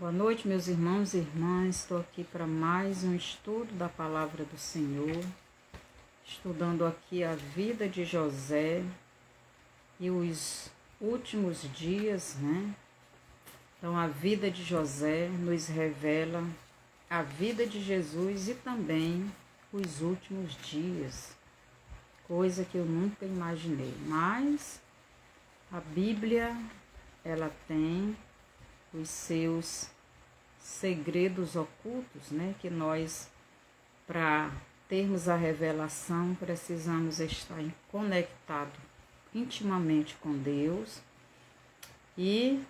Boa noite, meus irmãos e irmãs. Estou aqui para mais um estudo da Palavra do Senhor, estudando aqui a vida de José e os últimos dias, né? Então, a vida de José nos revela a vida de Jesus e também os últimos dias, coisa que eu nunca imaginei. Mas a Bíblia, ela tem os seus segredos ocultos, né? Que nós, para termos a revelação, precisamos estar conectado intimamente com Deus e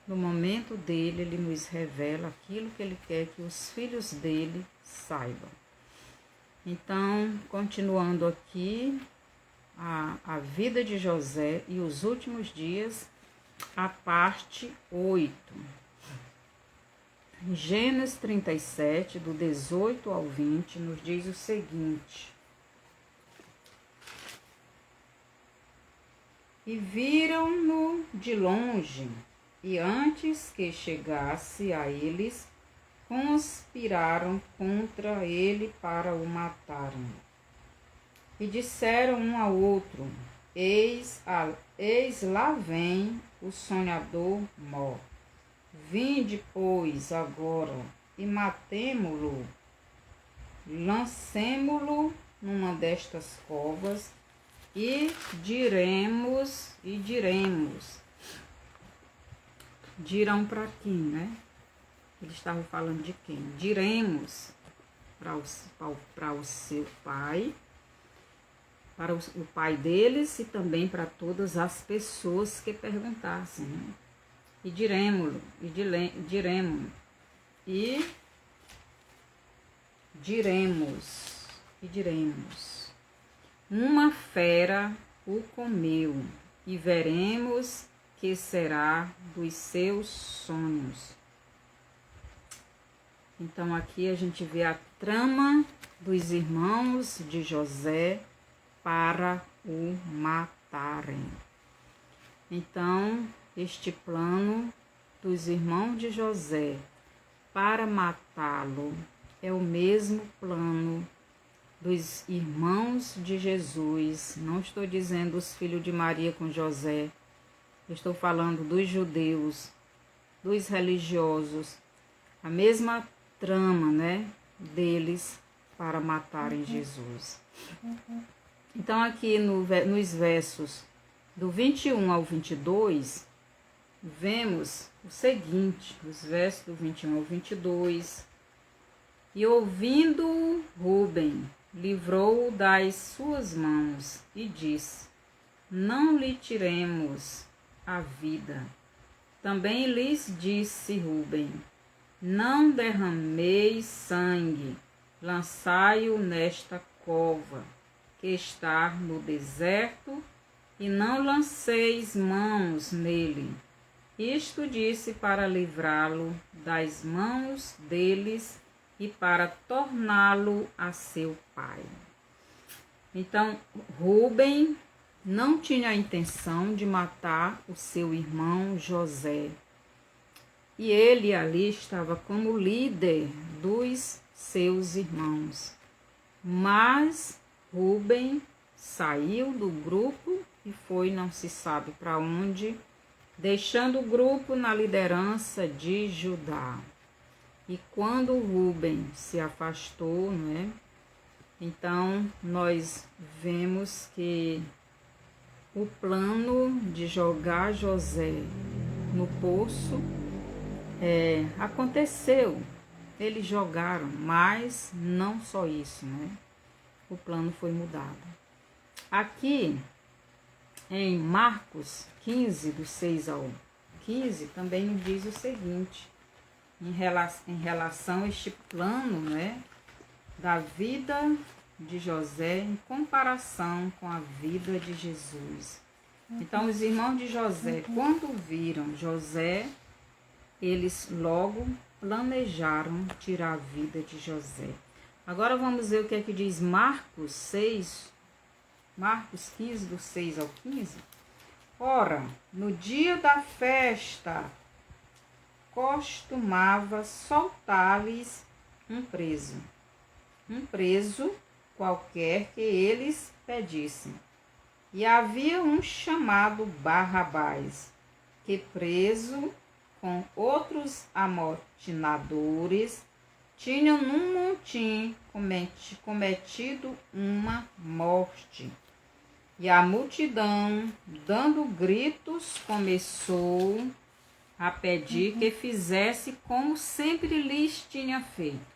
no momento dele, ele nos revela aquilo que ele quer que os filhos dele saibam. Então, continuando aqui, a vida de José e os últimos dias, a parte 8. Gênesis 37, do 18 ao 20, nos diz o seguinte: E viram-no de longe, e antes que chegasse a eles, conspiraram contra ele para o matarem. E disseram um ao outro: Eis lá vem o sonhador mor. Vinde, pois, agora, e matemo-lo, lancemo-lo numa destas covas, e diremos. Dirão para quem, né? Ele estava falando de quem? Diremos para o seu pai, para o pai deles e também para todas as pessoas que perguntassem, né? E diremos, uma fera o comeu, e veremos que será dos seus sonhos. Então aqui a gente vê a trama dos irmãos de José para o matarem. Então, este plano dos irmãos de José para matá-lo é o mesmo plano dos irmãos de Jesus. Não estou dizendo os filhos de Maria com José, eu estou falando dos judeus, dos religiosos, a mesma trama, né, deles para matarem Jesus. Então aqui nos versos do 21 ao 22, vemos o seguinte, os versos do 21 ao 22. E ouvindo Rúben, livrou-o das suas mãos e disse: Não lhe tiremos a vida. Também lhes disse Rúben: Não derrameis sangue, lançai-o nesta cova, que está no deserto, e não lanceis mãos nele. Isto disse para livrá-lo das mãos deles e para torná-lo a seu pai. Então, Rúben não tinha a intenção de matar o seu irmão José. E ele ali estava como líder dos seus irmãos. Mas Rúben saiu do grupo e foi, não se sabe para onde, deixando o grupo na liderança de Judá. E quando Rúben se afastou, né, então nós vemos que o plano de jogar José no poço aconteceu. Eles jogaram, mas não só isso, né? O plano foi mudado. Aqui em Marcos 15, do 6 ao 15, também nos diz o seguinte, em relação a este plano, né, da vida de José em comparação com a vida de Jesus. Então, os irmãos de José, quando viram José, eles logo planejaram tirar a vida de José. Agora vamos ver o que é que diz Marcos 15, do 6 ao 15. Ora, no dia da festa, costumava soltar-lhes um preso qualquer que eles pedissem. E havia um chamado Barrabás, que preso com outros amotinadores, tinham num montim cometido uma morte. E a multidão, dando gritos, começou a pedir que fizesse como sempre lhes tinha feito.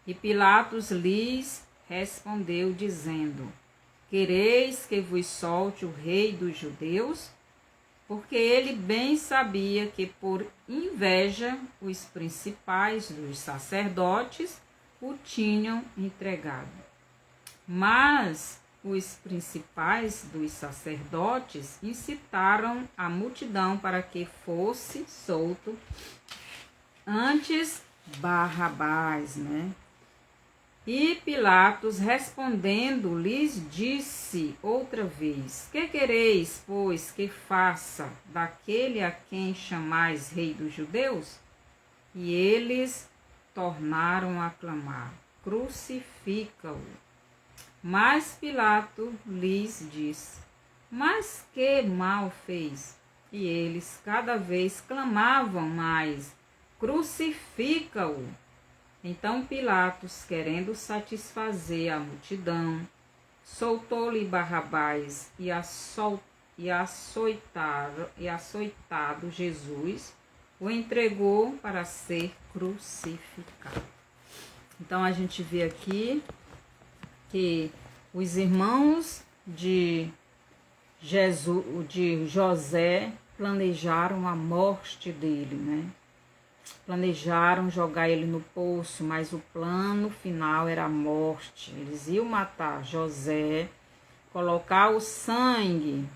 E Pilatos lhes respondeu, dizendo: Quereis que vos solte o rei dos judeus? Porque ele bem sabia que por inveja os principais dos sacerdotes o tinham entregado. Mas os principais dos sacerdotes incitaram a multidão para que fosse solto antes Barrabás, né? E Pilatos, respondendo, lhes disse outra vez: Que quereis, pois, que faça daquele a quem chamais rei dos judeus? E eles tornaram a clamar: Crucifica-o. Mas Pilato lhes disse: Mas que mal fez? E eles cada vez clamavam mais: Crucifica-o. Então Pilatos, querendo satisfazer a multidão, soltou-lhe Barrabás e açoitado Jesus, o entregou para ser crucificado. Então a gente vê aqui que os irmãos de José planejaram a morte dele, né? Planejaram jogar ele no poço, mas o plano final era a morte. Eles iam matar José, colocar o sangue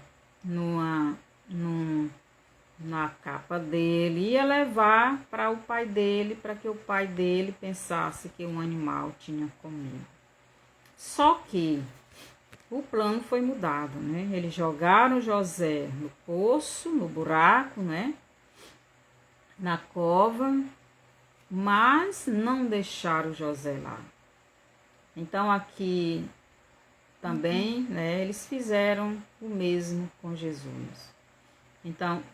na capa dele, ia levar para o pai dele, para que o pai dele pensasse que um animal tinha comido. Só que o plano foi mudado, né? Eles jogaram José no poço, no buraco, né? Na cova, mas não deixaram José lá. Então aqui também, né, eles fizeram o mesmo com Jesus. Então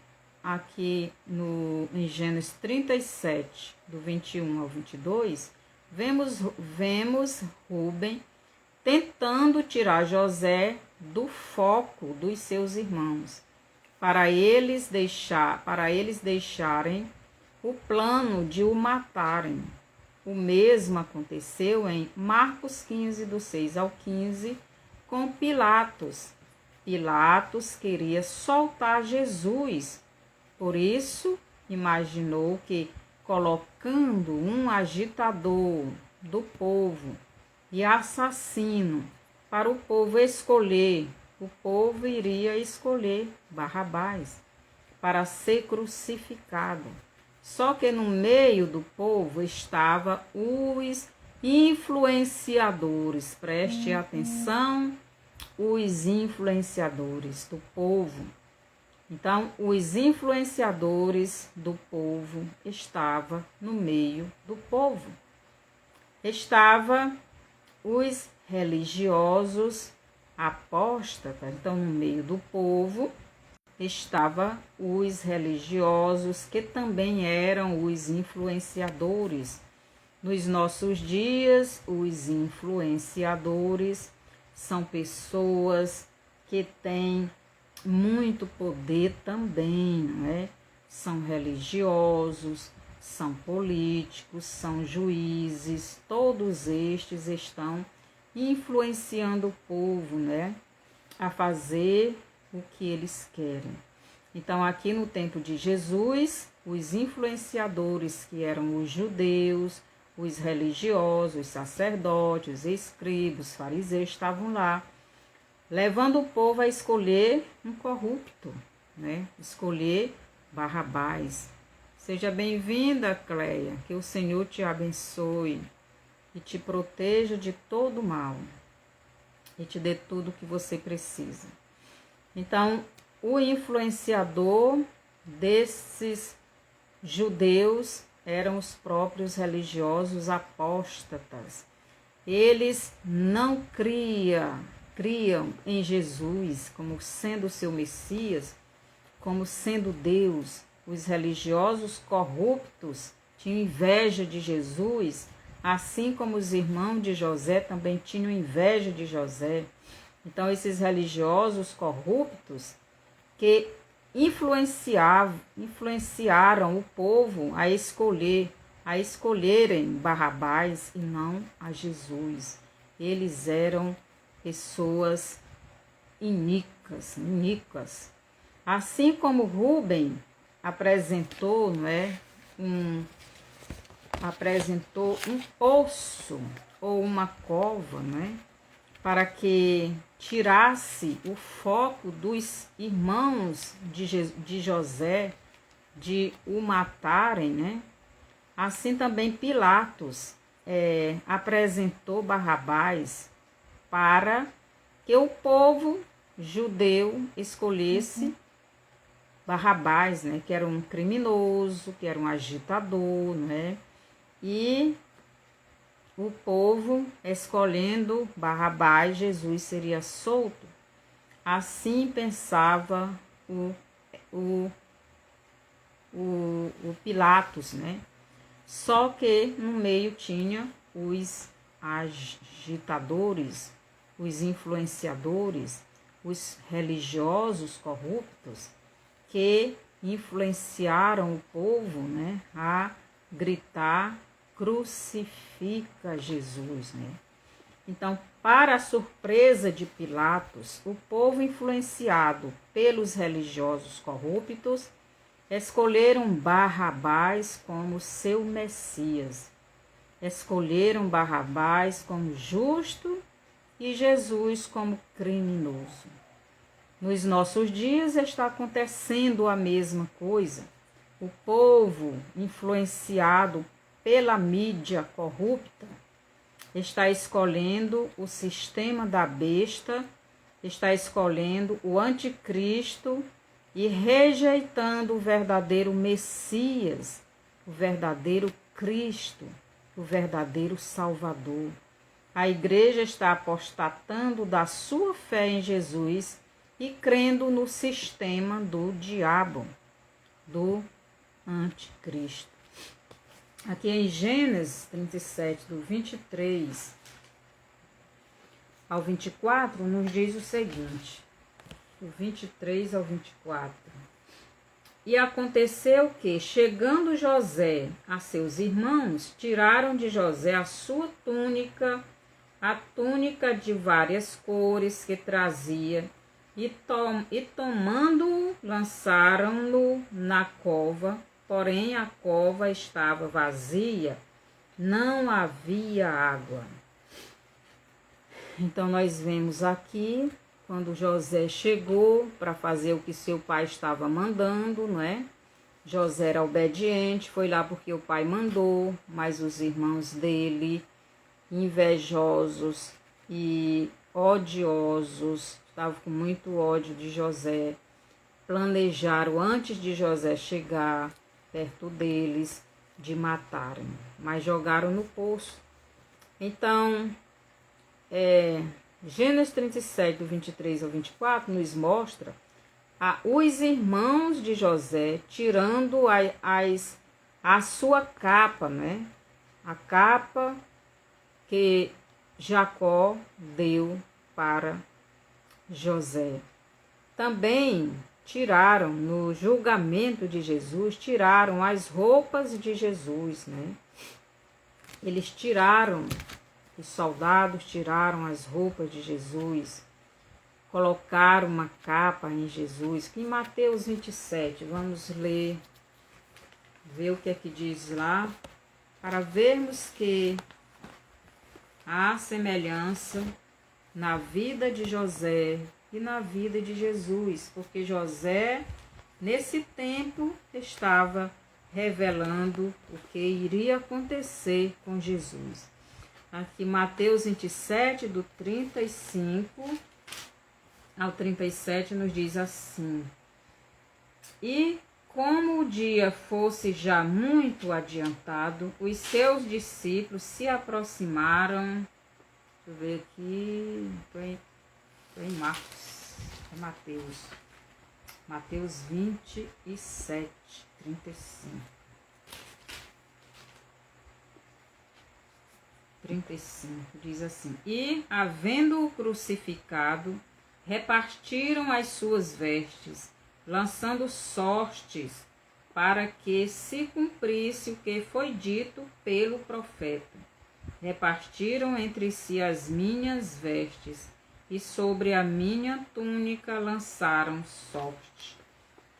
aqui em Gênesis 37, do 21 ao 22, vemos Rúben tentando tirar José do foco dos seus irmãos, para eles deixarem o plano de o matarem. O mesmo aconteceu em Marcos 15, do 6 ao 15, com Pilatos. Pilatos queria soltar Jesus, por isso imaginou que, colocando um agitador do povo e assassino para o povo escolher, o povo iria escolher Barrabás para ser crucificado. Só que no meio do povo estavam os influenciadores. Preste atenção, os influenciadores do povo. Então, os influenciadores do povo estavam no meio do povo. Estavam os religiosos apóstatas. Então, no meio do povo estavam os religiosos, que também eram os influenciadores. Nos nossos dias, os influenciadores são pessoas que têm muito poder também, não é? São religiosos, são políticos, são juízes, todos estes estão influenciando o povo, né, a fazer o que eles querem. Então, aqui no tempo de Jesus, os influenciadores, que eram os judeus, os religiosos, os sacerdotes, os escribas, os fariseus, estavam lá, levando o povo a escolher um corrupto, né? Escolher Barrabás. Seja bem-vinda, Cleia, que o Senhor te abençoe e te proteja de todo mal e te dê tudo o que você precisa. Então, o influenciador desses judeus eram os próprios religiosos apóstatas. Eles não criam em Jesus como sendo seu Messias, como sendo Deus. Os religiosos corruptos tinham inveja de Jesus, assim como os irmãos de José também tinham inveja de José. Então, esses religiosos corruptos que influenciaram o povo a escolherem Barrabás e não a Jesus. Eles eram pessoas iníquas. Assim como Rubem apresentou, apresentou um poço ou uma cova, para que tirasse o foco dos irmãos de José de o matarem, Assim também Pilatos apresentou Barrabás para que o povo judeu escolhesse Barrabás, que era um criminoso, que era um agitador, E o povo escolhendo Barrabás, Jesus seria solto. Assim pensava o Pilatos, Só que no meio tinha os agitadores, os influenciadores, os religiosos corruptos que influenciaram o povo, a gritar: crucifica Jesus, Então, para a surpresa de Pilatos, o povo influenciado pelos religiosos corruptos escolheram Barrabás como seu Messias. Escolheram Barrabás como justo e Jesus como criminoso. Nos nossos dias está acontecendo a mesma coisa. O povo influenciado pela mídia corrupta está escolhendo o sistema da besta, está escolhendo o anticristo e rejeitando o verdadeiro Messias, o verdadeiro Cristo, o verdadeiro Salvador. A igreja está apostatando da sua fé em Jesus e crendo no sistema do diabo, do anticristo. Aqui em Gênesis 37, do 23 ao 24, nos diz o seguinte, do 23 ao 24. E aconteceu que, chegando José a seus irmãos, tiraram de José a sua túnica, a túnica de várias cores que trazia, e tomando-o, lançaram-no na cova, porém a cova estava vazia, não havia água. Então nós vemos aqui, quando José chegou para fazer o que seu pai estava mandando, José era obediente, foi lá porque o pai mandou, mas os irmãos dele, invejosos e odiosos, estavam com muito ódio de José, planejaram antes de José chegar perto deles de matarem, mas jogaram no poço. Então, Gênesis 37, do 23 ao 24, nos mostra os irmãos de José tirando a sua capa, A capa que Jacó deu para José. Também tiraram, no julgamento de Jesus, tiraram as roupas de Jesus, Eles tiraram, os soldados tiraram as roupas de Jesus, colocaram uma capa em Jesus, que em Mateus 27, vamos ler, ver o que é que diz lá, para vermos que há semelhança na vida de José e na vida de Jesus, porque José, nesse tempo, estava revelando o que iria acontecer com Jesus. Aqui, Mateus 27, do 35 ao 37, nos diz assim: E como dia fosse já muito adiantado, os seus discípulos se aproximaram. Deixa eu ver aqui. Estou em Marcos. É Mateus. Mateus 27, 35. 35 diz assim: E, havendo-o crucificado, repartiram as suas vestes, lançando sortes, para que se cumprisse o que foi dito pelo profeta. Repartiram entre si as minhas vestes, e sobre a minha túnica lançaram sorte.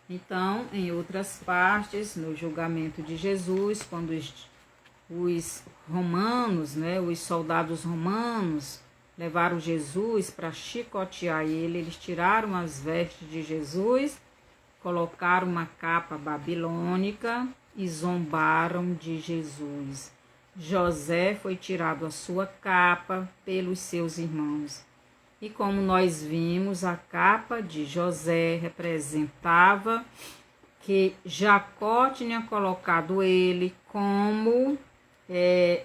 Então, em outras partes, no julgamento de Jesus, quando os romanos, né, os soldados romanos levaram Jesus para chicotear ele, eles tiraram as vestes de Jesus, colocaram uma capa babilônica e zombaram de Jesus. José foi tirado a sua capa pelos seus irmãos. E como nós vimos, a capa de José representava que Jacó tinha colocado ele como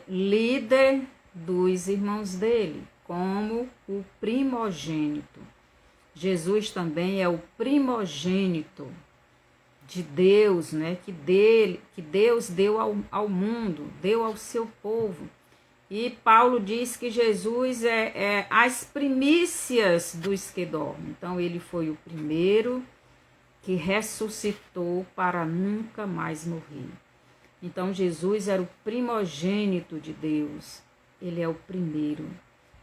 líder dos irmãos dele, como o primogênito. Jesus também é o primogênito de Deus, né? Que Deus deu ao mundo, deu ao seu povo. E Paulo diz que Jesus é as primícias dos que dormem. Então ele foi o primeiro que ressuscitou para nunca mais morrer. Então Jesus era o primogênito de Deus, ele é o primeiro.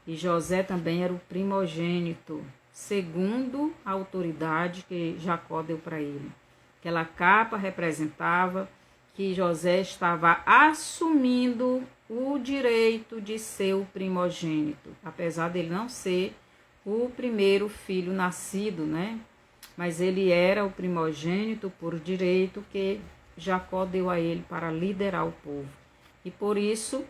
E José também era o primogênito, segundo a autoridade que Jacó deu para ele. Aquela capa representava que José estava assumindo o direito de ser o primogênito, apesar dele não ser o primeiro filho nascido, né? Mas ele era o primogênito por direito que Jacó deu a ele para liderar o povo. E por isso,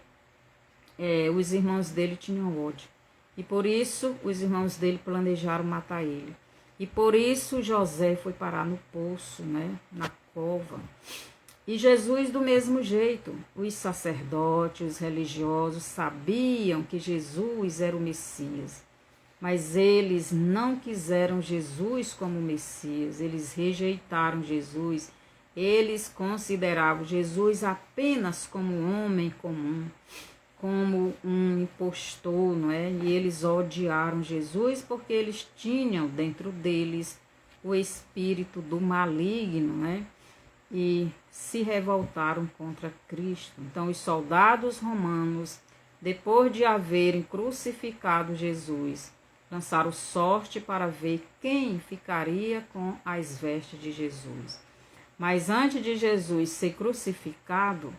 os irmãos dele tinham ódio. E por isso, os irmãos dele planejaram matar ele. E por isso, José foi parar no poço, né? Na cova. E Jesus, do mesmo jeito, os sacerdotes, os religiosos sabiam que Jesus era o Messias. Mas eles não quiseram Jesus como Messias. Eles rejeitaram Jesus. Eles consideravam Jesus apenas como um homem comum, como um impostor, não é? E eles odiaram Jesus porque eles tinham dentro deles o espírito do maligno, né? E se revoltaram contra Cristo. Então, os soldados romanos, depois de haverem crucificado Jesus, lançaram sorte para ver quem ficaria com as vestes de Jesus. Mas antes de Jesus ser crucificado,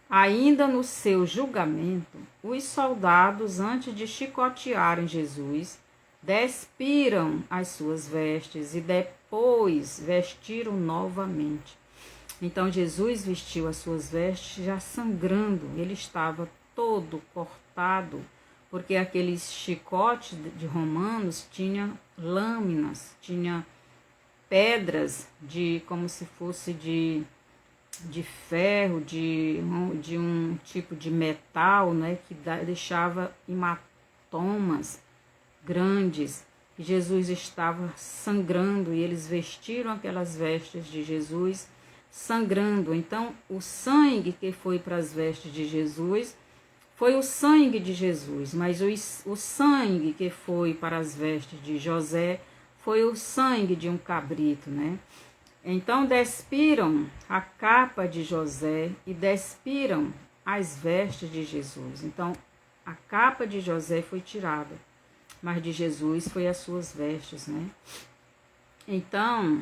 ainda no seu julgamento, os soldados, antes de chicotearem Jesus, despiram as suas vestes e depois vestiram novamente. Então Jesus vestiu as suas vestes já sangrando, ele estava todo cortado, porque aqueles chicotes de romanos tinham lâminas, tinha pedras como se fosse de ferro, de um tipo de metal, né, que deixava hematomas grandes. E Jesus estava sangrando e eles vestiram aquelas vestes de Jesus sangrando. Então, o sangue que foi para as vestes de Jesus foi o sangue de Jesus, mas o sangue que foi para as vestes de José foi o sangue de um cabrito, né? Então despiram a capa de José e despiram as vestes de Jesus. Então a capa de José foi tirada, mas de Jesus foi as suas vestes, né? Então,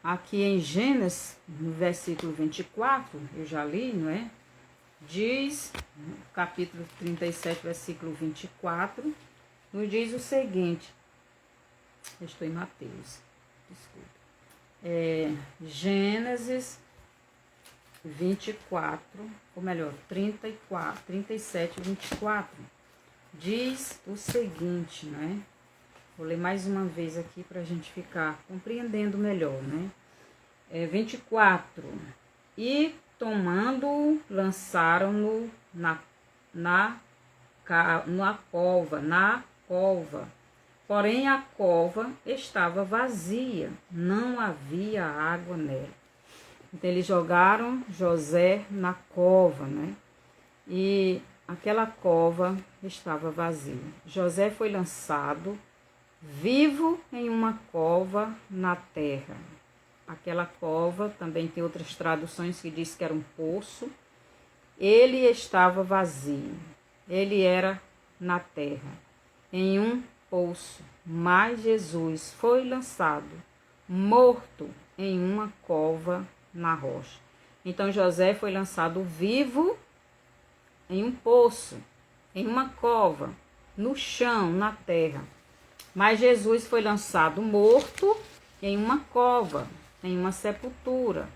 aqui em Gênesis, no versículo 24, eu já li, não é? Diz, no capítulo 37, versículo 24, nos diz o seguinte, eu estou em Mateus, desculpa. Gênesis 24, ou melhor, 34, 37 e 24, diz o seguinte, né? Vou ler mais uma vez aqui para a gente ficar compreendendo melhor, né? 24. E tomando-o, lançaram-no na cova. Porém a cova estava vazia, não havia água nela. Então eles jogaram José na cova, né? E aquela cova estava vazia. José foi lançado vivo em uma cova na terra. Aquela cova, também tem outras traduções que diz que era um poço. Ele estava vazio. Ele era na terra, em um poço. Mas Jesus foi lançado, morto, em uma cova na rocha. Então José foi lançado vivo em um poço, em uma cova, no chão, na terra. Mas Jesus foi lançado morto em uma cova, em uma sepultura,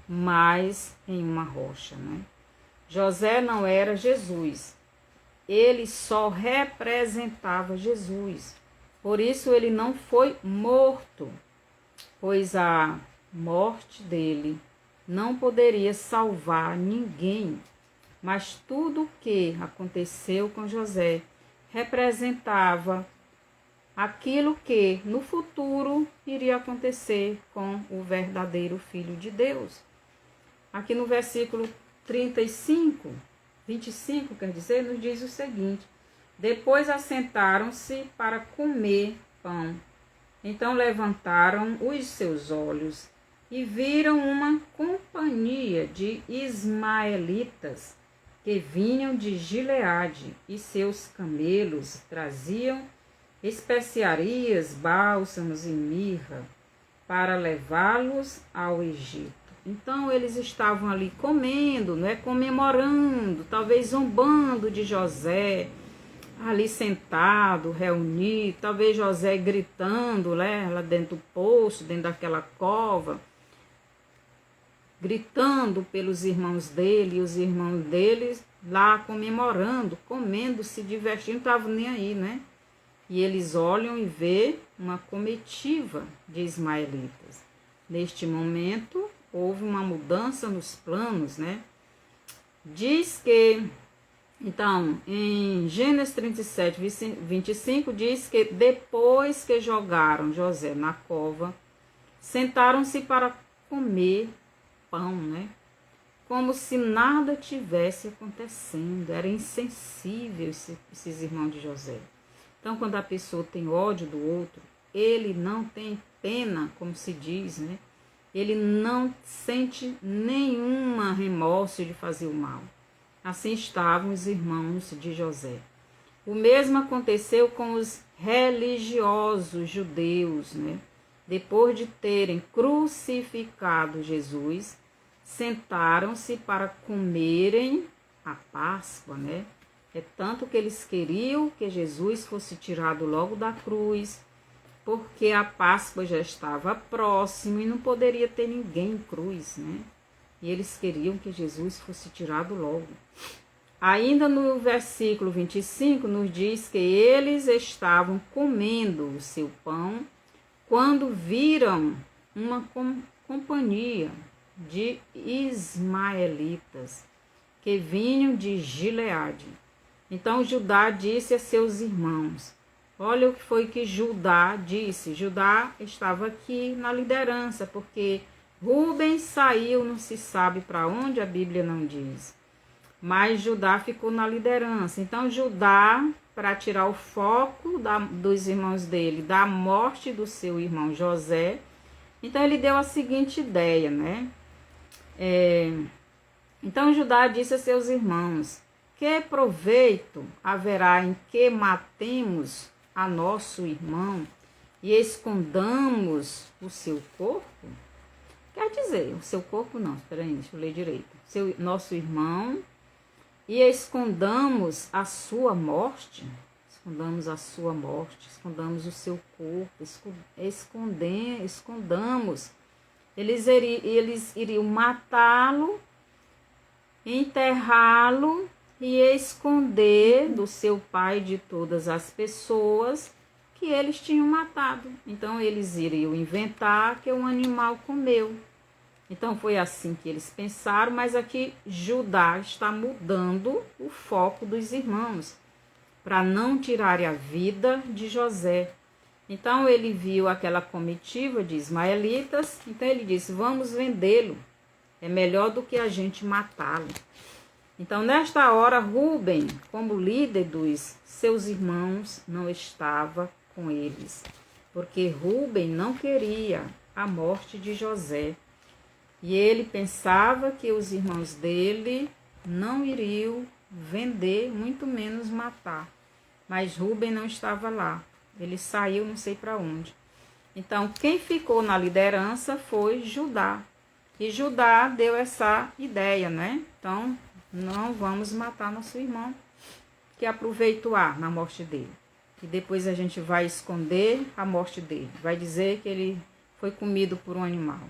mas em uma rocha, né? José não era Jesus, ele só representava Jesus. Por isso ele não foi morto, pois a morte dele não poderia salvar ninguém. Mas tudo o que aconteceu com José representava aquilo que no futuro iria acontecer com o verdadeiro Filho de Deus. Aqui no versículo 25, quer dizer, nos diz o seguinte: depois assentaram-se para comer pão. Então levantaram os seus olhos e viram uma companhia de ismaelitas que vinham de Gileade, e seus camelos traziam especiarias, bálsamos e mirra para levá-los ao Egito. Então eles estavam ali comendo, né, comemorando, talvez zombando de José, ali sentado, reunido, talvez José gritando, né, lá dentro do poço, dentro daquela cova, gritando pelos irmãos dele, e os irmãos deles lá comemorando, comendo, se divertindo, não estavam nem aí, né? E eles olham e vê uma comitiva de ismaelitas. Neste momento, houve uma mudança nos planos, né? Diz que, então, em Gênesis 37, 25, diz que depois que jogaram José na cova, sentaram-se para comer pão, né? Como se nada tivesse acontecendo. Era insensível esses irmãos de José. Então, quando a pessoa tem ódio do outro, ele não tem pena, como se diz, né? Ele não sente nenhuma remorso de fazer o mal. Assim estavam os irmãos de José. O mesmo aconteceu com os religiosos judeus, né? Depois de terem crucificado Jesus, sentaram-se para comerem a Páscoa, né? É tanto que eles queriam que Jesus fosse tirado logo da cruz, porque a Páscoa já estava próxima e não poderia ter ninguém em cruz, né? E eles queriam que Jesus fosse tirado logo. Ainda no versículo 25 nos diz que eles estavam comendo o seu pão quando viram uma companhia de ismaelitas que vinham de Gileade. Então Judá disse a seus irmãos: olha o que foi que Judá disse. Judá estava aqui na liderança, porque Rubens saiu, não se sabe para onde, a Bíblia não diz. Mas Judá ficou na liderança. Então Judá, para tirar o foco dos irmãos dele, da morte do seu irmão José, então ele deu a seguinte ideia, né? Então Judá disse a seus irmãos: que proveito haverá em que matemos a nosso irmão e escondamos o seu corpo? Quer dizer, o seu corpo não, espera aí, deixa eu ler direito. Nosso irmão, e escondamos a sua morte, escondamos a sua morte, escondamos o seu corpo, escondamos. Eles iriam matá-lo, enterrá-lo e esconder do seu pai e de todas as pessoas que eles tinham matado. Então eles iriam inventar que um animal comeu. Então foi assim que eles pensaram, mas aqui Judá está mudando o foco dos irmãos para não tirarem a vida de José. Então ele viu aquela comitiva de ismaelitas, então ele disse: vamos vendê-lo, é melhor do que a gente matá-lo. Então nesta hora Rúben, como líder dos seus irmãos, não estava com eles, porque Rúben não queria a morte de José. E ele pensava que os irmãos dele não iriam vender, muito menos matar. Mas Rúben não estava lá. Ele saiu não sei para onde. Então, quem ficou na liderança foi Judá. E Judá deu essa ideia, né? Então, não vamos matar nosso irmão, que aproveitou na morte dele. E depois a gente vai esconder a morte dele. Vai dizer que ele foi comido por um animal.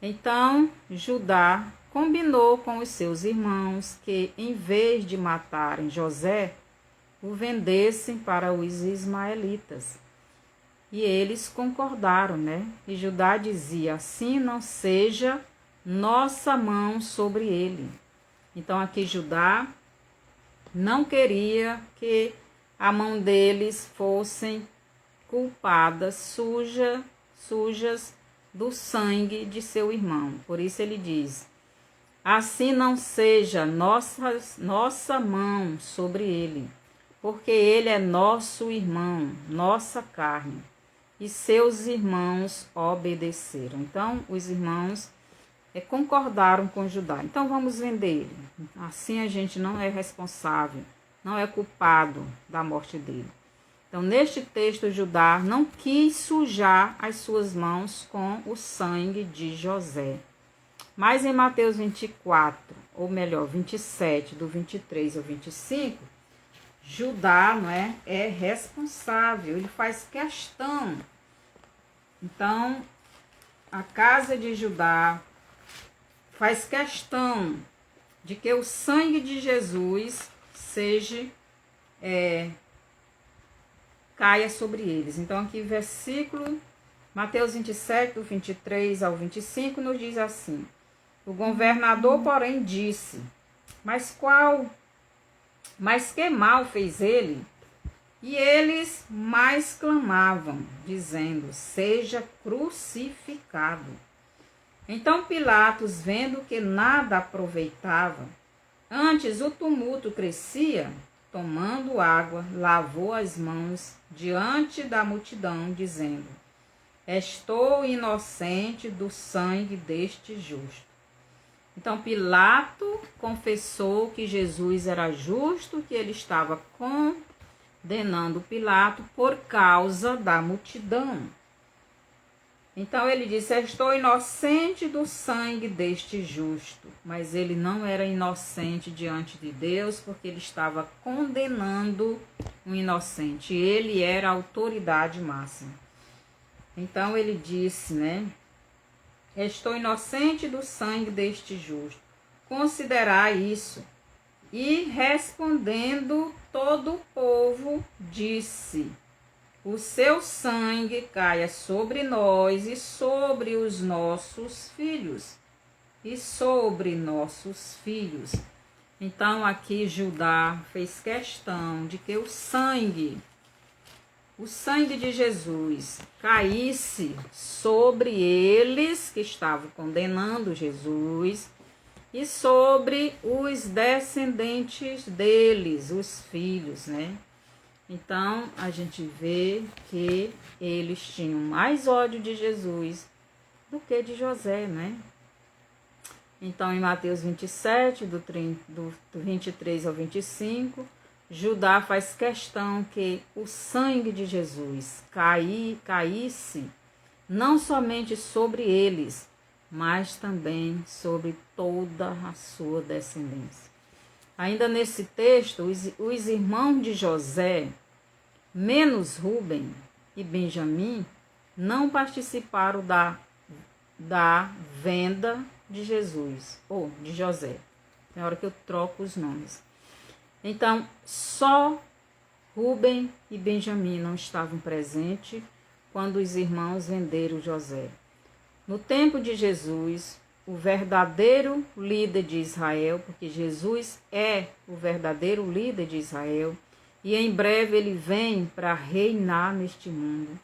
Então, Judá combinou com os seus irmãos que, em vez de matarem José, o vendessem para os ismaelitas. E eles concordaram, né? E Judá dizia: assim não seja nossa mão sobre ele. Então, aqui Judá não queria que a mão deles fossem culpadas, sujas do sangue de seu irmão. Por isso ele diz: assim não seja nossa mão sobre ele, porque ele é nosso irmão, nossa carne. E seus irmãos obedeceram. Então os irmãos concordaram com Judá. Então vamos vender ele. Assim a gente não é responsável, não é culpado da morte dele. Então, neste texto, Judá não quis sujar as suas mãos com o sangue de José. Mas em Mateus 24, ou melhor, 27, do 23 ao 25, Judá, não é responsável, ele faz questão. Então, a casa de Judá faz questão de que o sangue de Jesus caia sobre eles. Então, aqui versículo, Mateus 27, do 23 ao 25, nos diz assim: o governador, porém, disse: mas que mal fez ele? E eles mais clamavam, dizendo: seja crucificado. Então Pilatos, vendo que nada aproveitava, antes o tumulto crescia, tomando água, lavou as mãos diante da multidão, dizendo: estou inocente do sangue deste justo. Então Pilato confessou que Jesus era justo, que ele estava condenando Pilato por causa da multidão. Então ele disse: estou inocente do sangue deste justo. Mas ele não era inocente diante de Deus, porque ele estava condenando um inocente. Ele era a autoridade máxima. Então ele disse, né? Estou inocente do sangue deste justo. Considerai isso. E respondendo todo o povo, disse: o seu sangue caia sobre nós e sobre os nossos filhos. E sobre nossos filhos. Então aqui Judá fez questão de que o sangue de Jesus caísse sobre eles que estavam condenando Jesus e sobre os descendentes deles, os filhos, né? Então, a gente vê que eles tinham mais ódio de Jesus do que de José, né? Então, em Mateus 27, do 23 ao 25, Judá faz questão que o sangue de Jesus caísse não somente sobre eles, mas também sobre toda a sua descendência. Ainda nesse texto, os irmãos de José, menos Rúben e Benjamim, não participaram da venda de Jesus, ou de José. Tem hora que eu troco os nomes. Então, só Rúben e Benjamim não estavam presentes quando os irmãos venderam José. No tempo de Jesus, o verdadeiro líder de Israel, porque Jesus é o verdadeiro líder de Israel, e em breve ele vem para reinar neste mundo.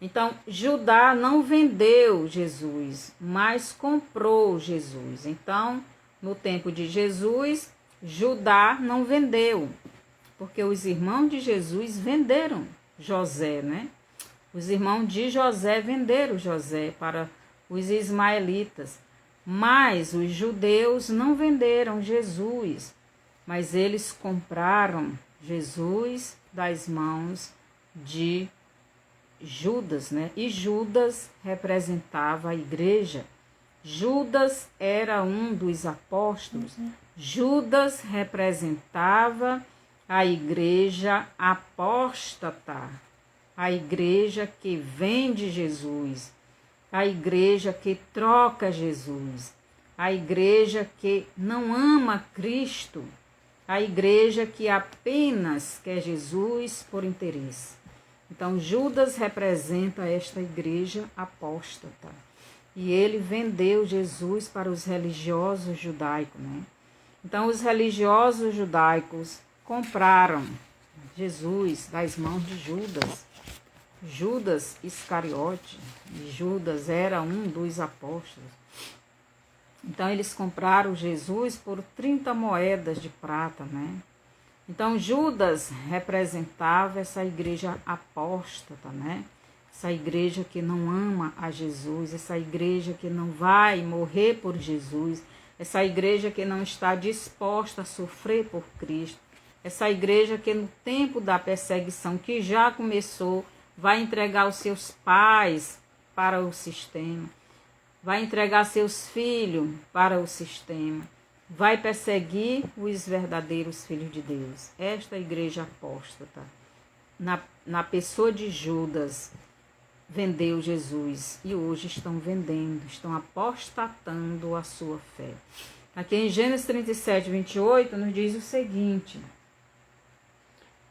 Então, Judá não vendeu Jesus, mas comprou Jesus. Então, no tempo de Jesus, Judá não vendeu, porque os irmãos de Jesus venderam José, né? Os irmãos de José venderam José para os ismaelitas, mas os judeus não venderam Jesus, mas eles compraram Jesus das mãos de Judas, né? E Judas representava a igreja. Judas era um dos apóstolos. Judas representava a igreja apóstata, a igreja que vende Jesus, a igreja que troca Jesus, a igreja que não ama Cristo, a igreja que apenas quer Jesus por interesse. Então, Judas representa esta igreja apóstata. E ele vendeu Jesus para os religiosos judaicos, né? Então, os religiosos judaicos compraram Jesus das mãos de Judas. Judas Iscariote. Judas era um dos apóstolos. Então, eles compraram Jesus por 30 moedas de prata, né? Então, Judas representava essa igreja apóstata, né? Essa igreja que não ama a Jesus, essa igreja que não vai morrer por Jesus, essa igreja que não está disposta a sofrer por Cristo, essa igreja que no tempo da perseguição que já começou, vai entregar os seus pais para o sistema, vai entregar seus filhos para o sistema, vai perseguir os verdadeiros filhos de Deus. Esta igreja apóstata, na pessoa de Judas, vendeu Jesus e hoje estão vendendo, estão apostatando a sua fé. Aqui em Gênesis 37, 28, nos diz o seguinte: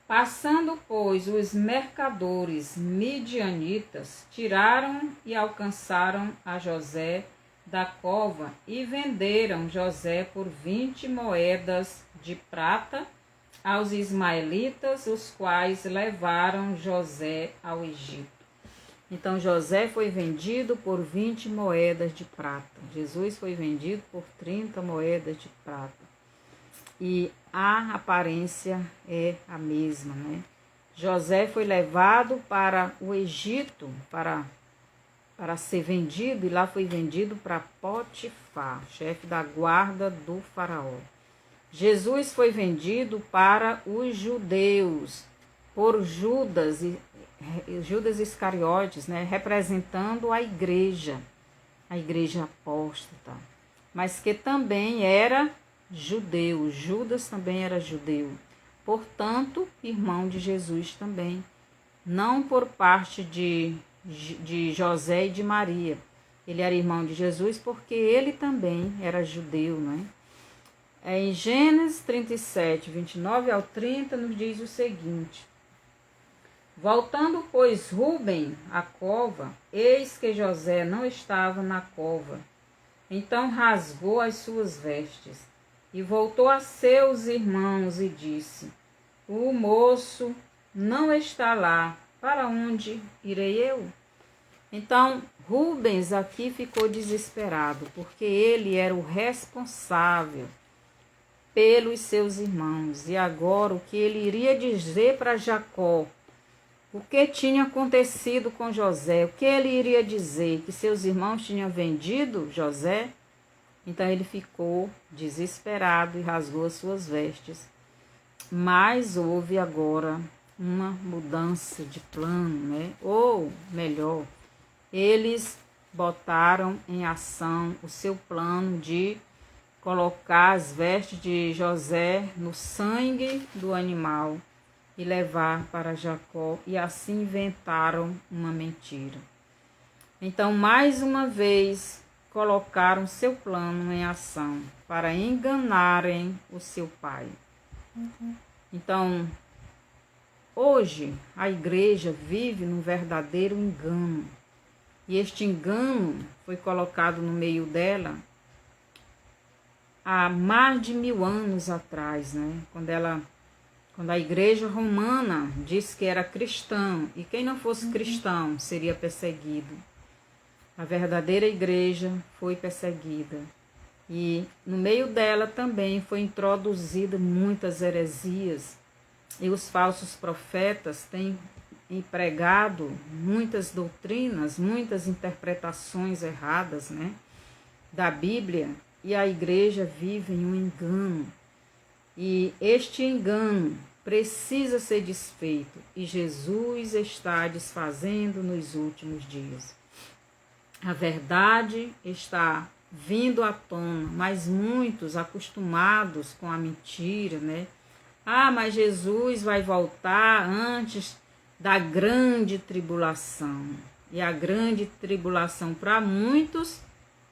passando, pois, os mercadores midianitas, tiraram e alcançaram a José da cova e venderam José por 20 moedas de prata aos ismaelitas, os quais levaram José ao Egito. Então, José foi vendido por 20 moedas de prata. Jesus foi vendido por 30 moedas de prata. E a aparência é a mesma, né? José foi levado para o Egito para ser vendido, e lá foi vendido para Potifar, chefe da guarda do faraó. Jesus foi vendido para os judeus por Judas Iscariotes, né, representando a igreja apóstata, mas que também era judeu. Judas também era judeu, portanto, irmão de Jesus também, não por parte de José e de Maria. Ele era irmão de Jesus porque ele também era judeu, né? Em Gênesis 37, 29 ao 30, nos diz o seguinte: voltando, pois, Rúben à cova, eis que José não estava na cova. Então rasgou as suas vestes e voltou a seus irmãos e disse: o moço não está lá, para onde irei eu? Então Rubens aqui ficou desesperado, porque ele era o responsável pelos seus irmãos. E agora o que ele iria dizer para Jacó? O que tinha acontecido com José? O que ele iria dizer? Que seus irmãos tinham vendido José? Então ele ficou desesperado e rasgou as suas vestes. Mas houve agora uma mudança de plano, né? Ou melhor, eles botaram em ação o seu plano de colocar as vestes de José no sangue do animal e levar para Jacó, e assim inventaram uma mentira. Então, mais uma vez, colocaram seu plano em ação para enganarem o seu pai. Então, hoje, a igreja vive num verdadeiro engano. E este engano foi colocado no meio dela há mais de 1000 anos atrás, né? Quando a igreja romana disse que era cristão, e quem não fosse cristão seria perseguido. A verdadeira igreja foi perseguida. E no meio dela também foi introduzida muitas heresias. E os falsos profetas têm empregado muitas doutrinas, muitas interpretações erradas, né, da Bíblia. E a igreja vive em um engano. E este engano precisa ser desfeito. E Jesus está desfazendo nos últimos dias. A verdade está vindo à tona, mas muitos acostumados com a mentira, né? Ah, mas Jesus vai voltar antes da grande tribulação. E a grande tribulação para muitos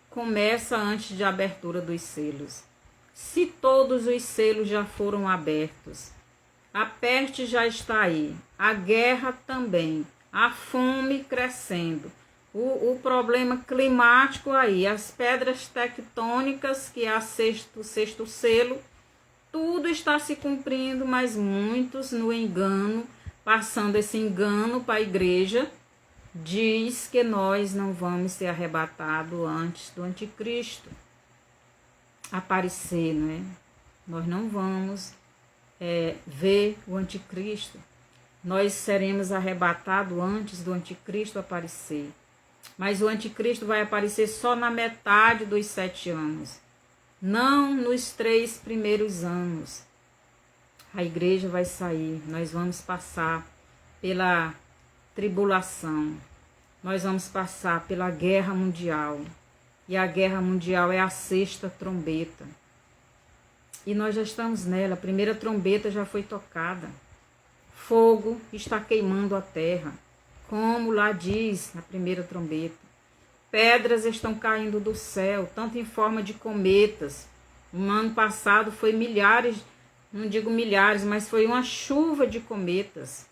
começa antes da abertura dos selos. Se todos os selos já foram abertos, a peste já está aí, a guerra também, a fome crescendo, o problema climático aí, as pedras tectônicas, que é o sexto selo, tudo está se cumprindo, mas muitos no engano, passando esse engano para a igreja, diz que nós não vamos ser arrebatados antes do anticristo aparecer, né? Nós não vamos ver o anticristo. Nós seremos arrebatados antes do anticristo aparecer. Mas o anticristo vai aparecer só na metade dos 7 anos. Não nos 3 primeiros anos. A igreja vai sair. Nós vamos passar pela tribulação. Nós vamos passar pela guerra mundial. E a guerra mundial é a 6ª trombeta. E nós já estamos nela. A primeira trombeta já foi tocada. Fogo está queimando a terra. Como lá diz na primeira trombeta. Pedras estão caindo do céu, tanto em forma de cometas. No ano passado foi milhares, não digo milhares, mas foi uma chuva de cometas.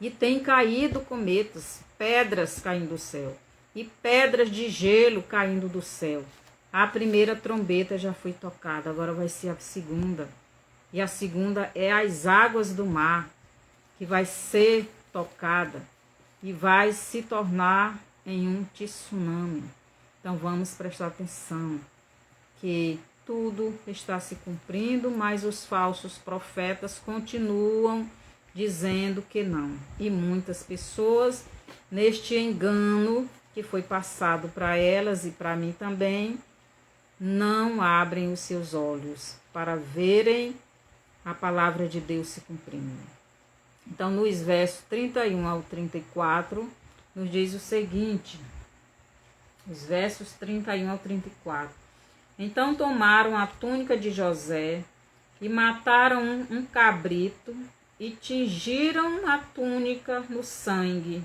E tem caído cometas, pedras caindo do céu. E pedras de gelo caindo do céu. A primeira trombeta já foi tocada, agora vai ser a segunda. E a segunda é as águas do mar, que vai ser tocada e vai se tornar em um tsunami. Então vamos prestar atenção que tudo está se cumprindo, mas os falsos profetas continuam dizendo que não. E muitas pessoas, neste engano que foi passado para elas e para mim também, não abrem os seus olhos para verem a palavra de Deus se cumprindo. Então, nos versos 31 ao 34, nos diz o seguinte, os versos 31 ao 34. Então tomaram a túnica de José e mataram um cabrito e tingiram a túnica no sangue.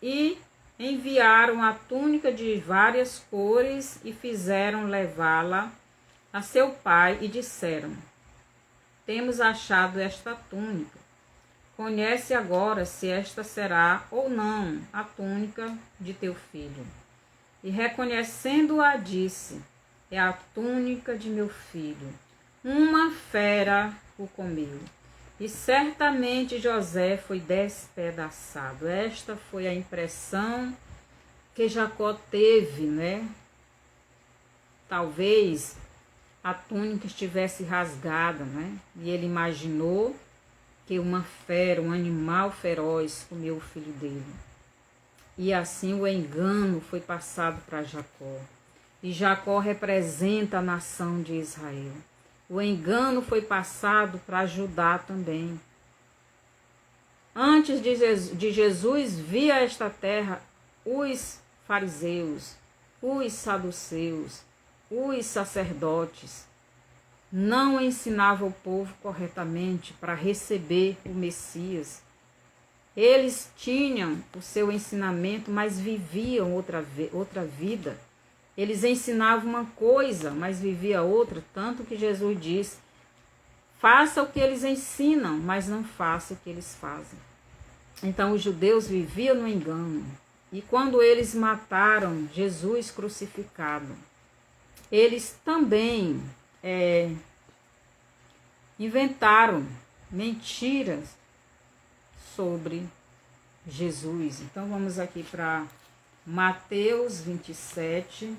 E enviaram a túnica de várias cores e fizeram levá-la a seu pai e disseram: temos achado esta túnica. Conhece agora se esta será ou não a túnica de teu filho. E reconhecendo-a, disse: é a túnica de meu filho. Uma fera o comeu. E certamente José foi despedaçado. Esta foi a impressão que Jacó teve, né? Talvez a túnica estivesse rasgada, né? E ele imaginou que uma fera, um animal feroz, comeu o filho dele. E assim o engano foi passado para Jacó. E Jacó representa a nação de Israel. O engano foi passado para Judá também. Antes de Jesus vir a esta terra, os fariseus, os saduceus, os sacerdotes não ensinavam o povo corretamente para receber o Messias. Eles tinham o seu ensinamento, mas viviam outra vida. Eles ensinavam uma coisa, mas viviam outra, tanto que Jesus disse: faça o que eles ensinam, mas não faça o que eles fazem. Então os judeus viviam no engano. E quando eles mataram Jesus crucificado, eles também inventaram mentiras sobre Jesus. Então vamos aqui para Mateus 27,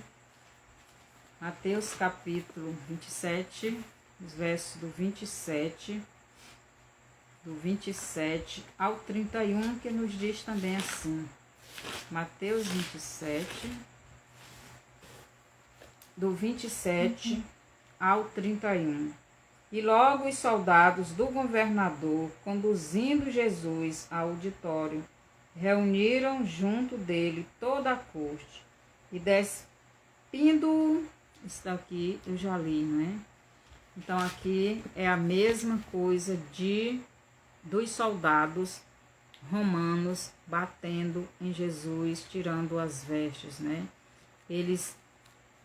Mateus capítulo 27, os versos do 27 ao 31, que nos diz também assim. Mateus 27, do 27 ao 31. E logo os soldados do governador, conduzindo Jesus ao auditório, reuniram junto dele toda a corte, e despindo-o, isso daqui eu já li, não é? Então aqui é a mesma coisa dos soldados romanos batendo em Jesus, tirando as vestes, né? Eles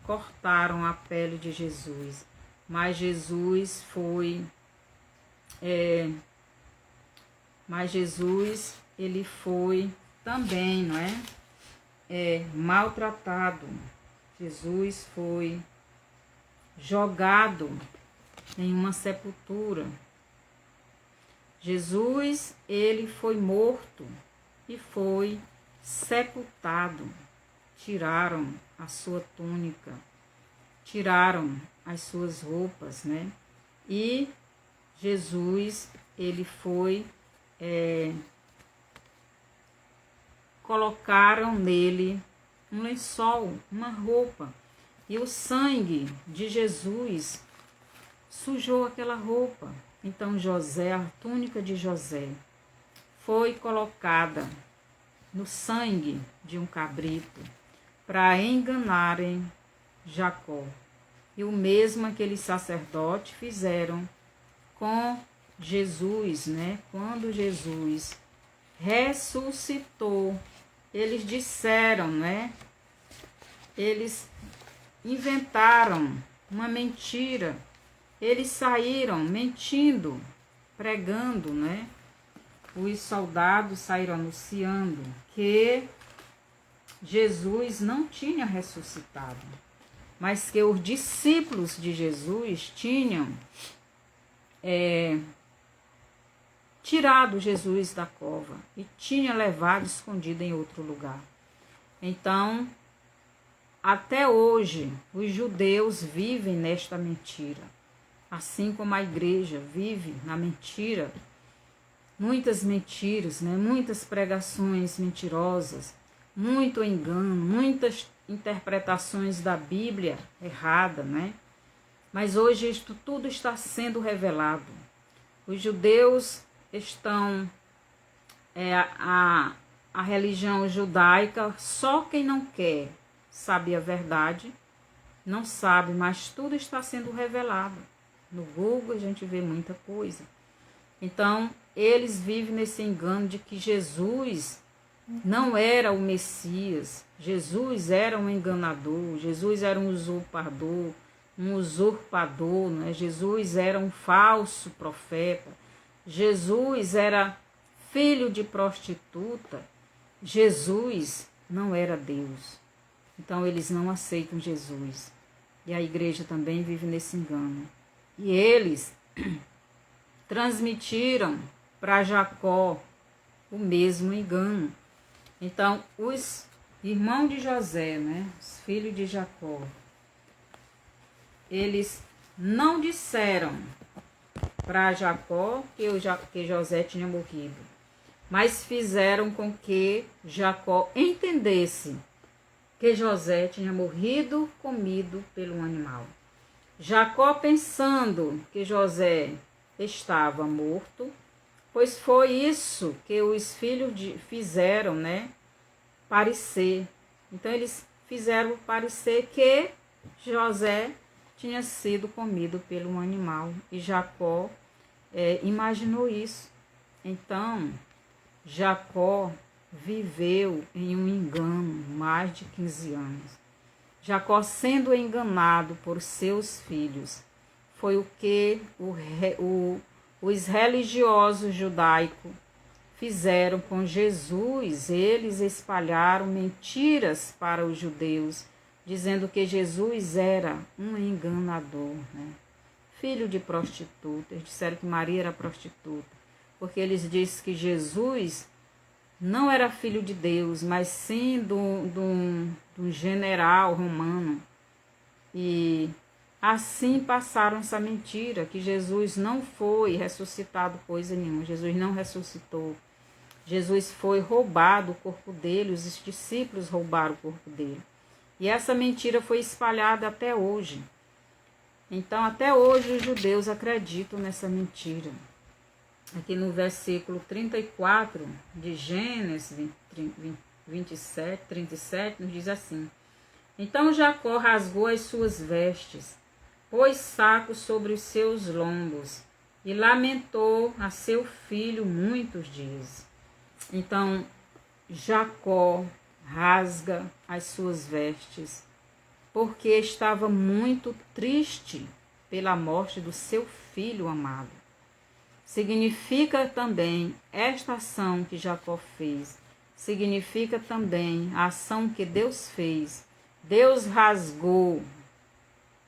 cortaram a pele de Jesus, mas Jesus ele foi também, não é? Maltratado. Jesus foi jogado em uma sepultura. Jesus, ele foi morto e foi sepultado. Tiraram a sua túnica, tiraram as suas roupas, né? E Jesus, ele foi, colocaram nele um lençol, uma roupa, e o sangue de Jesus sujou aquela roupa. Então José, a túnica de José, foi colocada no sangue de um cabrito para enganarem Jacó. E o mesmo aqueles sacerdotes fizeram com Jesus, né? Quando Jesus ressuscitou, eles disseram, né? Eles inventaram uma mentira. Eles saíram mentindo, pregando, né? Os soldados saíram anunciando que Jesus não tinha ressuscitado, mas que os discípulos de Jesus tinham tirado Jesus da cova e tinham levado escondido em outro lugar. Então, até hoje, os judeus vivem nesta mentira, assim como a igreja vive na mentira. Muitas mentiras, né? Muitas pregações mentirosas, muito engano, muitas interpretações da Bíblia errada, né? Mas hoje isto tudo está sendo revelado. Os judeus estão, a religião judaica, só quem não quer sabe a verdade, não sabe, mas tudo está sendo revelado. No Google a gente vê muita coisa. Então, eles vivem nesse engano de que Jesus não era o Messias, Jesus era um enganador, Jesus era um usurpador, né? Jesus era um falso profeta, Jesus era filho de prostituta, Jesus não era Deus. Então eles não aceitam Jesus. E a igreja também vive nesse engano. E eles transmitiram para Jacó o mesmo engano. Então, os irmãos de José, né, os filhos de Jacó, eles não disseram para Jacó que José tinha morrido, mas fizeram com que Jacó entendesse que José tinha morrido comido pelo animal. Jacó, pensando que José estava morto, pois foi isso que os filhos fizeram, né, parecer. Então eles fizeram parecer que José tinha sido comido pelo animal, e Jacó imaginou isso. Então Jacó viveu em um engano mais de 15 anos. Jacó, sendo enganado por seus filhos, foi o que os religiosos judaicos fizeram com Jesus. Eles espalharam mentiras para os judeus, dizendo que Jesus era um enganador, né? Filho de prostituta. Eles disseram que Maria era prostituta, porque eles disseram que Jesus não era filho de Deus, mas sim do general romano. E assim passaram essa mentira, que Jesus não foi ressuscitado coisa nenhuma. Jesus não ressuscitou. Jesus foi roubado o corpo dele, os discípulos roubaram o corpo dele. E essa mentira foi espalhada até hoje. Então, até hoje, os judeus acreditam nessa mentira. Aqui no versículo 34 de Gênesis 27, 37, nos diz assim: Então Jacó rasgou as suas vestes, pôs saco sobre os seus lombos e lamentou a seu filho muitos dias. Então, Jacó rasga as suas vestes, porque estava muito triste pela morte do seu filho amado. Significa também esta ação que Jacó fez, significa também a ação que Deus fez. Deus rasgou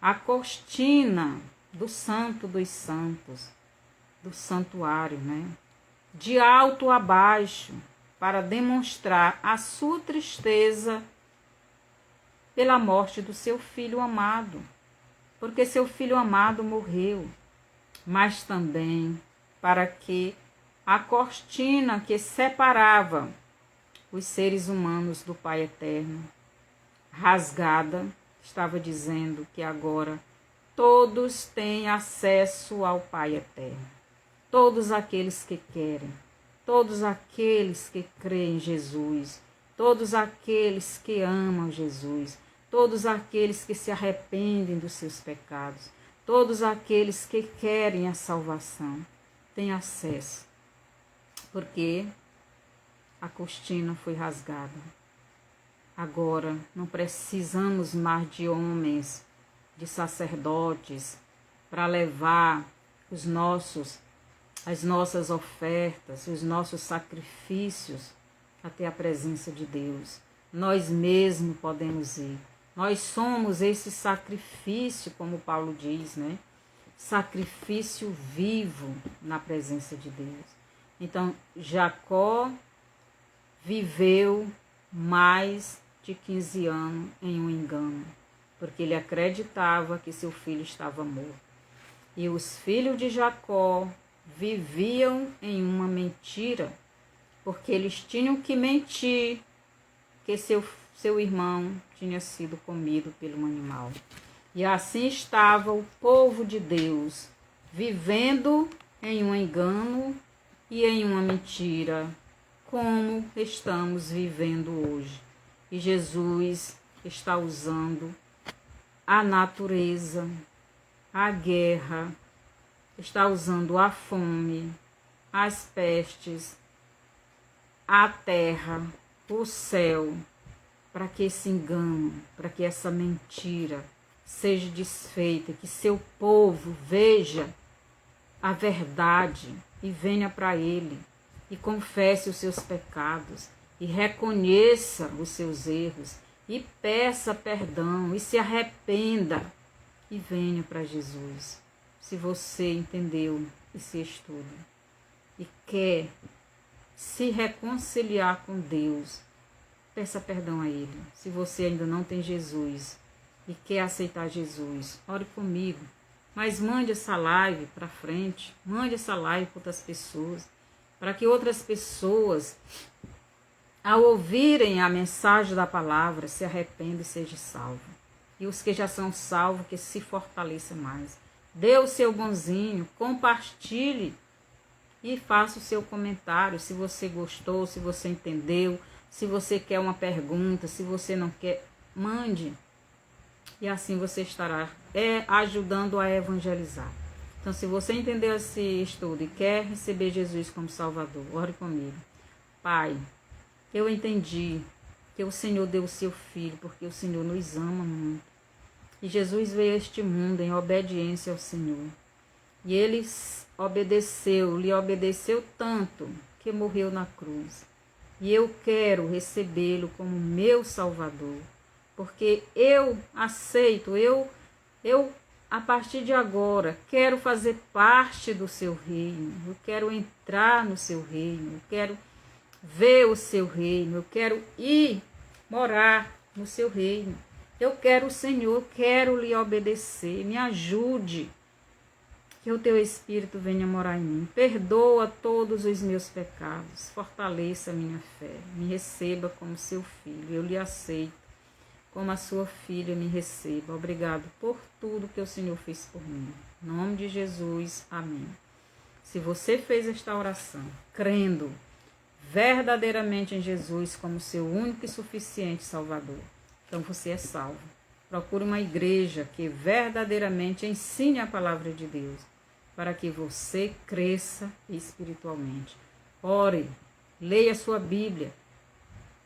a cortina do Santo dos Santos, do santuário, né? De alto a baixo, para demonstrar a sua tristeza pela morte do seu filho amado, porque seu filho amado morreu, mas também para que a cortina que separava os seres humanos do Pai Eterno, rasgada, estava dizendo que agora todos têm acesso ao Pai Eterno. Todos aqueles que querem, todos aqueles que creem em Jesus, todos aqueles que amam Jesus, todos aqueles que se arrependem dos seus pecados, todos aqueles que querem a salvação, têm acesso, porque a cortina foi rasgada. Agora não precisamos mais de homens, de sacerdotes, para levar as nossas ofertas, os nossos sacrifícios até a presença de Deus. Nós mesmos podemos ir. Nós somos esse sacrifício, como Paulo diz, né? Sacrifício vivo na presença de Deus. Então, Jacó viveu mais de 15 anos em um engano, porque ele acreditava que seu filho estava morto. E os filhos de Jacó viviam em uma mentira, porque eles tinham que mentir que seu irmão tinha sido comido pelo animal. E assim estava o povo de Deus, vivendo em um engano e em uma mentira, como estamos vivendo hoje. E Jesus está usando a natureza, a guerra, está usando a fome, as pestes, a terra, o céu, para que esse engano, para que essa mentira seja desfeita, que seu povo veja a verdade e venha para ele e confesse os seus pecados e reconheça os seus erros e peça perdão e se arrependa e venha para Jesus. Se você entendeu esse estudo e quer se reconciliar com Deus, peça perdão a Ele. Se você ainda não tem Jesus e quer aceitar Jesus, ore comigo. Mas mande essa live para frente, mande essa live para outras pessoas, para que outras pessoas, ao ouvirem a mensagem da palavra, se arrependam e sejam salvos. E os que já são salvos, que se fortaleçam mais. Dê o seu bonzinho, compartilhe e faça o seu comentário, se você gostou, se você entendeu, se você quer uma pergunta, se você não quer, mande. E assim você estará ajudando a evangelizar. Então, se você entendeu esse estudo e quer receber Jesus como Salvador, ore comigo. Pai, eu entendi que o Senhor deu o seu Filho, porque o Senhor nos ama muito. E Jesus veio a este mundo em obediência ao Senhor. E Ele lhe obedeceu tanto que morreu na cruz. E eu quero recebê-lo como meu Salvador, porque eu aceito, eu a partir de agora quero fazer parte do seu reino, eu quero entrar no seu reino, eu quero ver o seu reino, eu quero ir morar no seu reino. Eu quero o Senhor, eu quero lhe obedecer, me ajude, que o teu Espírito venha morar em mim. Perdoa todos os meus pecados, fortaleça a minha fé, me receba como seu filho, eu lhe aceito como a sua filha, me receba. Obrigado por tudo que o Senhor fez por mim. Em nome de Jesus, amém. Se você fez esta oração, crendo verdadeiramente em Jesus como seu único e suficiente Salvador, então você é salvo. Procure uma igreja que verdadeiramente ensine a palavra de Deus, para que você cresça espiritualmente. Ore, leia a sua Bíblia,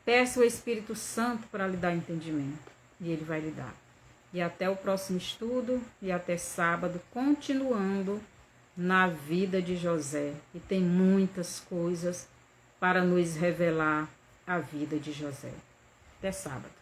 peça o Espírito Santo para lhe dar entendimento, e ele vai lhe dar. E até o próximo estudo, e até sábado, continuando na vida de José. E tem muitas coisas para nos revelar a vida de José. Até sábado.